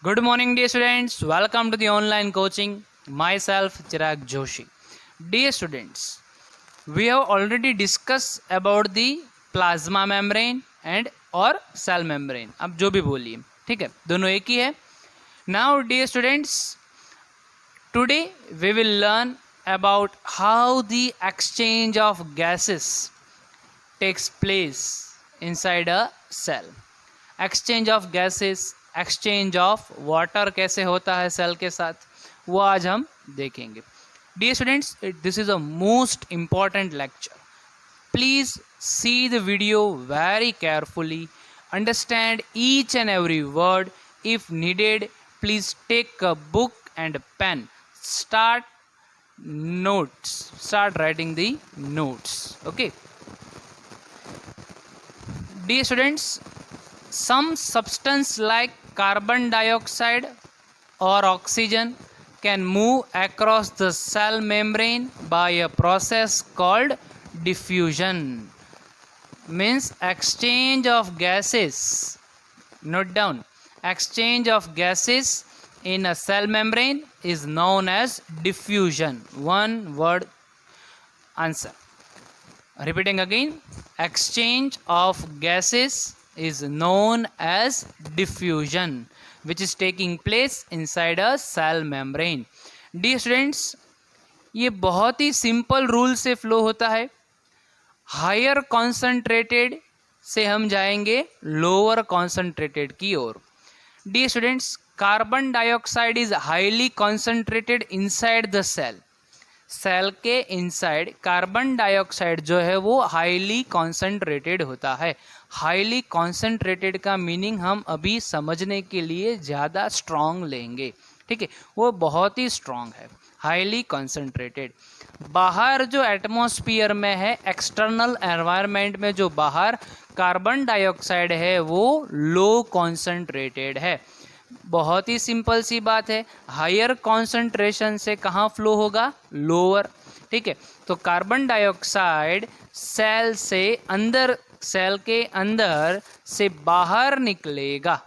Good morning, dear students. Welcome to the online coaching. Myself, Chirag Joshi. Dear students, we have already discussed about the plasma membrane and or cell membrane. अब जो भी बोलिए, ठीक है, दोनों एक ही है. Now, dear students, today we will learn about how the exchange of gases takes place inside a cell. Exchange of gases, exchange of water कैसे होता है सेल के साथ, वो आज हम देखेंगे. Dear students, this is a most important lecture. Please see the video very carefully, understand each and every word. If needed, please take a book and pen, start writing the notes. Okay dear students, some substance like carbon dioxide or oxygen can move across the cell membrane by a process called diffusion. Means exchange of gases. Note down, exchange of gases in a cell membrane is known as diffusion. One word answer. Repeating again, exchange of gases is known as diffusion, which is taking place inside a cell membrane. Dear students, ये बहुत ही simple rule से flow होता है. Higher concentrated से हम जाएंगे lower concentrated की ओर. Dear students, carbon dioxide is highly concentrated inside the cell. Cell के इनसाइड कार्बन डाइऑक्साइड जो है वो हाईली कॉन्सेंट्रेटेड होता है. हाईली कॉन्सेंट्रेटेड का मीनिंग हम अभी समझने के लिए ज़्यादा स्ट्रॉन्ग लेंगे, ठीक है. वो बहुत ही स्ट्रॉन्ग है, हाईली कॉन्सेंट्रेटेड. बाहर जो एटमॉस्फियर में है, एक्सटर्नल एनवायरनमेंट में जो बाहर कार्बन डाइऑक्साइड है वो लो कॉन्सेंट्रेटेड है. बहुत ही सिंपल सी बात है. हायर कॉन्सेंट्रेशन से कहाँ फ्लो होगा? लोअर, ठीक है. तो कार्बन डाइऑक्साइड सेल से अंदर, सेल के अंदर से बाहर निकलेगा.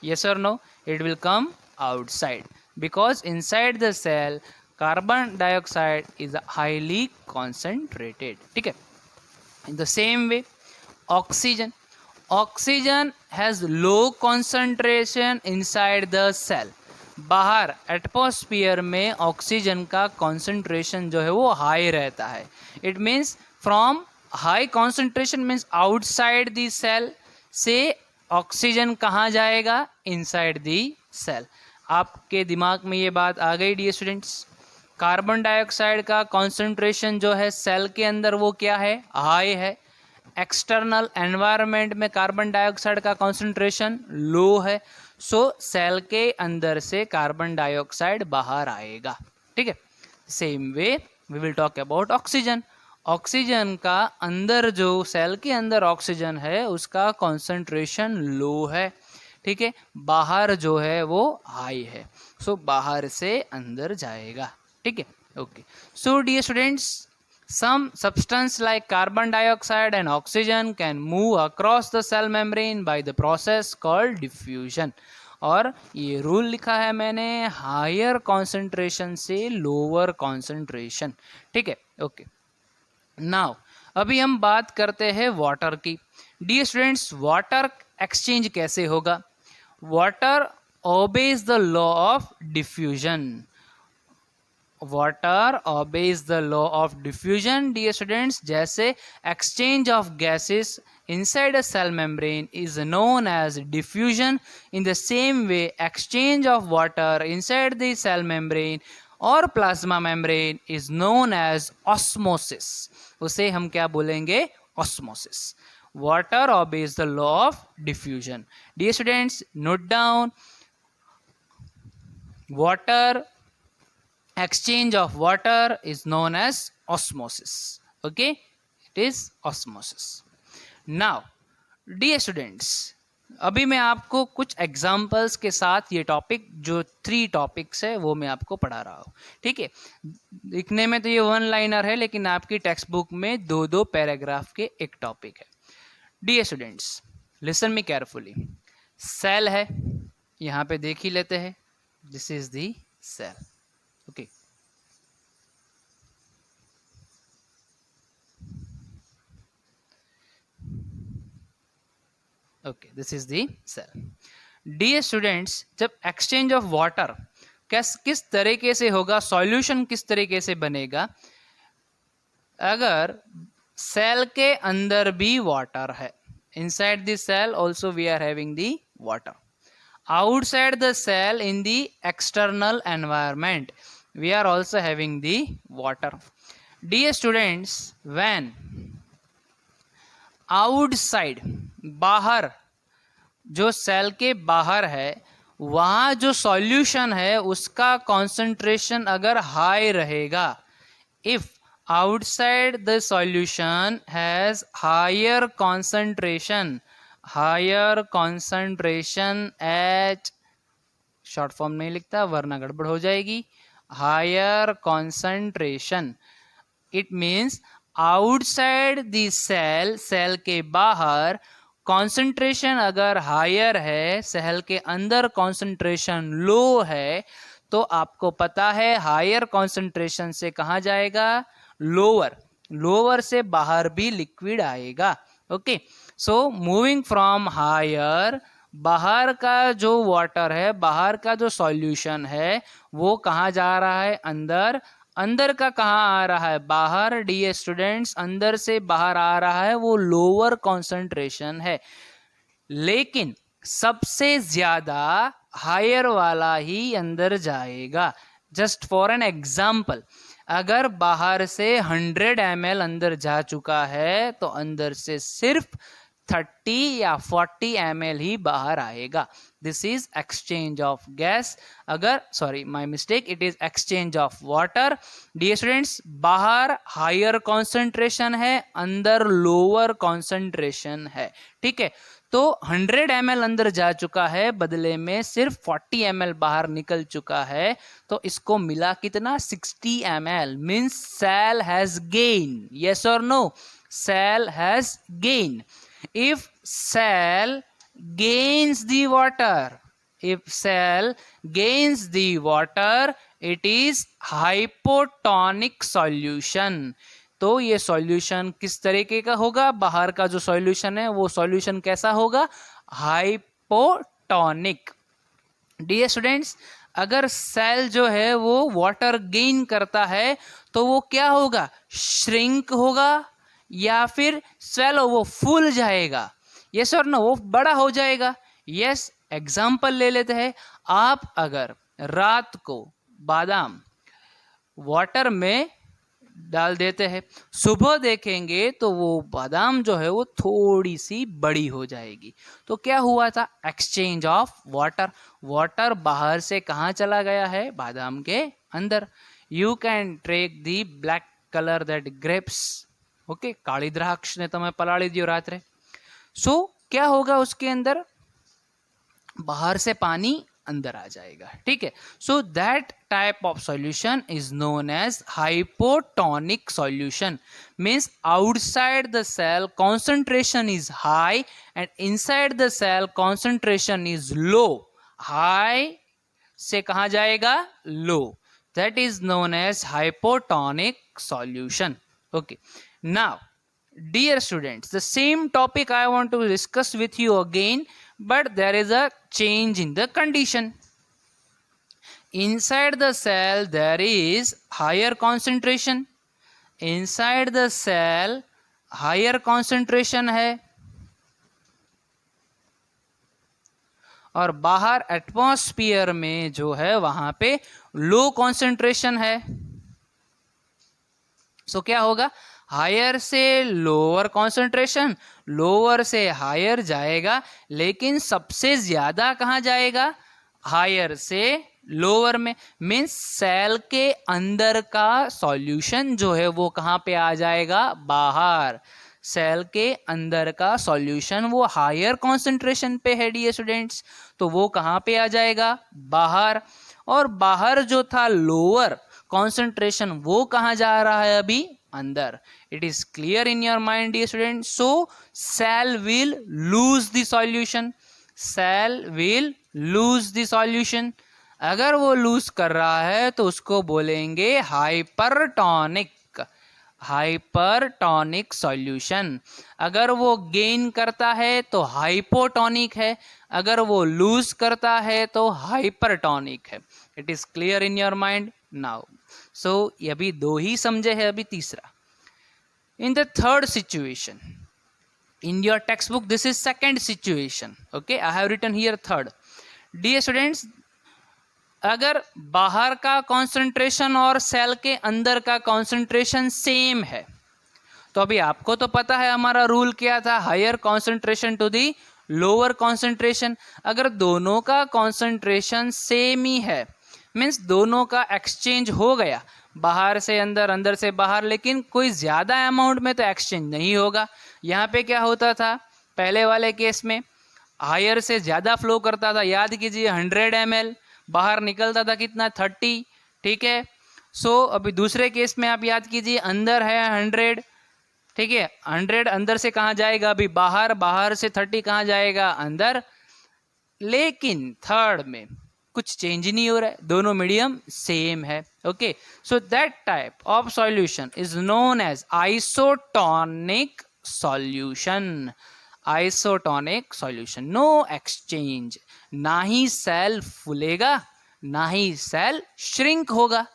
यस और no? It will come outside because inside the cell carbon dioxide is highly concentrated, ठीक है. In the same way oxygen, oxygen has low concentration inside the cell. बाहर एटमॉस्फियर में ऑक्सीजन का कॉन्सेंट्रेशन जो है वो हाई रहता है. It means from high concentration means outside the cell से ऑक्सीजन कहाँ जाएगा? Inside the cell. आपके दिमाग में ये बात आ गई डियर स्टूडेंट्स? कार्बन डाइऑक्साइड का कॉन्सेंट्रेशन जो है सेल के अंदर वो क्या है? हाई है. एक्सटर्नल एनवायरनमेंट में कार्बन डाइऑक्साइड का कॉन्सेंट्रेशन लो है. सो सेल के अंदर से कार्बन डाइऑक्साइड बाहर आएगा, ठीक है. Same way we will talk about oxygen. Oxygen का अंदर जो सेल के अंदर ऑक्सीजन है उसका कॉन्सेंट्रेशन लो है, ठीक है. बाहर जो है वो हाई है. सो बाहर से अंदर जाएगा, ठीक है. Okay. So dear students, some substance like carbon dioxide and oxygen can move across the cell membrane by the process called diffusion. और ये रूल लिखा है मैंने, हायर कॉन्सेंट्रेशन से लोअर कॉन्सेंट्रेशन, ठीक है. ओके. नाउ अभी हम बात करते हैं वाटर की. डियर स्टूडेंट्स, वाटर एक्सचेंज कैसे होगा? Water obeys the law of diffusion. Water obeys the law of diffusion. Dear students, जैसे exchange of gases inside a cell membrane is known as diffusion, in the same way exchange of water inside the cell membrane or plasma membrane is known as osmosis. उसे हम क्या बोलेंगे? osmosis. Water obeys the law of diffusion. Dear students, note down, water, exchange of water is known as osmosis. Okay, it is osmosis. Now dear students, अभी मैं आपको कुछ examples के साथ ये टॉपिक जो 3 टॉपिक्स है वो मैं आपको पढ़ा रहा हूँ, ठीक है. लिखने में तो ये 1 लाइनर है लेकिन आपकी टेक्स्ट बुक में 2-2 पैराग्राफ के एक टॉपिक है. Dear students, listen me carefully. Cell है, यहाँ पे देख ही लेते हैं, this is the cell. Okay, okay, this is the cell. Dear students, जब एक्सचेंज ऑफ वाटर किस तरीके से होगा, सॉल्यूशन किस तरीके से बनेगा, अगर सेल के अंदर भी वाटर है, inside the cell also we are having the water, outside the cell in the external environment we are also having the water. Dear students, when outside, बाहर, जो सेल के बाहर है वहाँ जो सॉल्यूशन है उसका कॉन्सेंट्रेशन अगर हाई रहेगा, if outside the solution has higher concentration H, short form नहीं लिखता वरना गड़बड़ हो जाएगी, higher concentration, it means outside the cell, cell के बाहर कॉन्सेंट्रेशन अगर हायर है, सेल के अंदर कॉन्सेंट्रेशन लो है, तो आपको पता है हायर कॉन्सेंट्रेशन से कहाँ जाएगा, लोअर, लोअर से बाहर भी लिक्विड आएगा। Okay, so moving from higher, बाहर का जो वाटर है, बाहर का जो सॉल्यूशन है वो कहाँ जा रहा है, अंदर, अंदर का कहाँ आ रहा है, बाहर। डियर स्टूडेंट्स, अंदर से बाहर आ रहा है वो लोअर कॉन्सेंट्रेशन है, लेकिन सबसे ज्यादा हायर वाला ही अंदर जाएगा। जस्ट फॉर एन एग्जाम्पल, अगर बाहर से 100 ml अंदर जा चुका है तो अंदर से सिर्फ 30 या 40 ml ही बाहर आएगा। This is exchange of gas, अगर sorry my mistake, it is exchange of water. Dear students, बाहर हायर कॉन्सेंट्रेशन है, अंदर लोअर कॉन्सेंट्रेशन है, ठीक है। तो 100 ml अंदर जा चुका है, बदले में सिर्फ 40 ml बाहर निकल चुका है, तो इसको मिला कितना, 60 ml, means cell has gain, yes और no, cell has gain. If cell gains the water, if cell gains the water, it is hypotonic solution. तो ये सॉल्यूशन किस तरीके का होगा, बाहर का जो सॉल्यूशन है वो सॉल्यूशन कैसा होगा, हाइपोटोनिक। डियर स्टूडेंट्स, अगर सेल जो है वो वाटर गेन करता है तो वो क्या होगा, श्रिंक होगा या फिर स्वेलो, वो फूल जाएगा, यस और नो, वो बड़ा हो जाएगा। यस, एग्जाम्पल ले लेते हैं, आप अगर रात को बादाम वाटर में डाल देते हैं, सुबह देखेंगे तो वो बादाम जो है वो थोड़ी सी बड़ी हो जाएगी। तो क्या हुआ था, एक्सचेंज ऑफ वाटर, वाटर बाहर से कहाँ चला गया है, बादाम के अंदर। You can track the black colour that grapes, okay, काली द्राक्ष ने तुम्हें पलाड़ी दियो रात्रे। सो क्या होगा, उसके अंदर बाहर से पानी अंदर आ जाएगा, ठीक है। So that type of solution is known as hypotonic solution, means outside the cell concentration is high and inside the cell concentration is low. High से कहाँ जाएगा, low, that is known as hypotonic solution. Okay, now dear students, the same topic I want to discuss with you again, but there is a change in the condition. Inside the cell there is higher concentration, inside the cell higher concentration है, और बाहर atmosphere में जो है वहां पे low concentration है। सो क्या होगा, हायर से लोअर कॉन्सेंट्रेशन, लोअर से हायर जाएगा, लेकिन सबसे ज्यादा कहाँ जाएगा, हायर से लोअर में, मीन्स सेल के अंदर का सॉल्यूशन जो है वो कहाँ पे आ जाएगा, बाहर। सेल के अंदर का सॉल्यूशन वो हायर कॉन्सेंट्रेशन पे है डियर स्टूडेंट्स, तो वो कहाँ पे आ जाएगा, बाहर। और बाहर जो था लोअर कॉन्सेंट्रेशन वो कहाँ जा रहा है अभी, अंदर। It is clear in your mind dear students. So cell will lose the solution, cell will lose the solution. अगर वो लूज कर रहा है तो उसको बोलेंगे हाइपरटॉनिक, हाइपरटॉनिक सॉल्यूशन। अगर वो गेन करता है तो हाइपोटॉनिक है, अगर वो लूज करता है तो हाइपरटॉनिक है। It is clear in your mind now. So अभी दो ही समझे हैं, अभी तीसरा। In the third situation in your textbook, this is second situation, okay, I have written here third. Dear students, अगर बाहर का कॉन्सेंट्रेशन और सेल के अंदर का कॉन्सेंट्रेशन सेम है, तो अभी आपको तो पता है हमारा रूल क्या था, higher concentration to the lower concentration. अगर दोनों का कॉन्सेंट्रेशन सेम ही है, मीन्स दोनों का एक्सचेंज हो गया, बाहर से अंदर, अंदर से बाहर, लेकिन कोई ज़्यादा अमाउंट में तो एक्सचेंज नहीं होगा। यहाँ पे क्या होता था, पहले वाले केस में हायर से ज़्यादा फ्लो करता था, याद कीजिए 100 ml, बाहर निकलता था कितना, 30, ठीक है। सो अभी दूसरे केस में आप याद कीजिए, अंदर है 100, ठीक है, 100 अंदर से कहाँ जाएगा, अभी बाहर, बाहर से 30 कहाँ जाएगा, अंदर। लेकिन थर्ड में कुछ चेंज नहीं हो रहा है, दोनों मीडियम सेम है, okay. So that type of solution is known as isotonic solution. Isotonic solution, no exchange, ना ही सेल फूलेगा ना ही सेल श्रिंक होगा,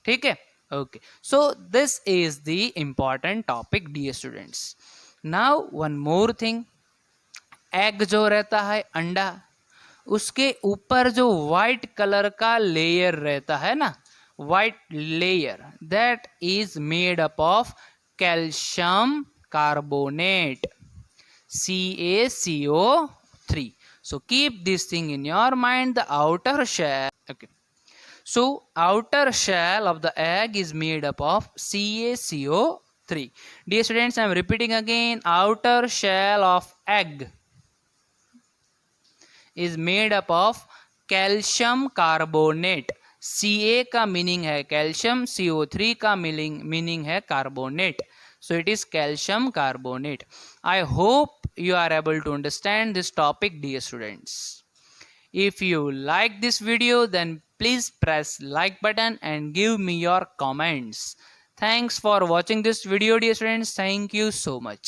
ठीक है, okay. So this is the important topic dear students. Now one more thing, egg जो रहता है, अंडा, उसके ऊपर जो वाइट कलर का लेयर रहता है ना, white layer, that is made up of calcium carbonate, CaCO3. So keep this thing in your mind, the outer shell, okay. So outer shell of the egg is made up of CaCO3. Dear students, I am repeating again, outer shell of egg is made up of calcium carbonate. Ca का meaning है calcium, CO3 का meaning है carbonate, so it is calcium carbonate. I hope you are able to understand this topic, dear students. If you like this video, then please press like button and give me your comments. Thanks for watching this video, dear students. Thank you so much.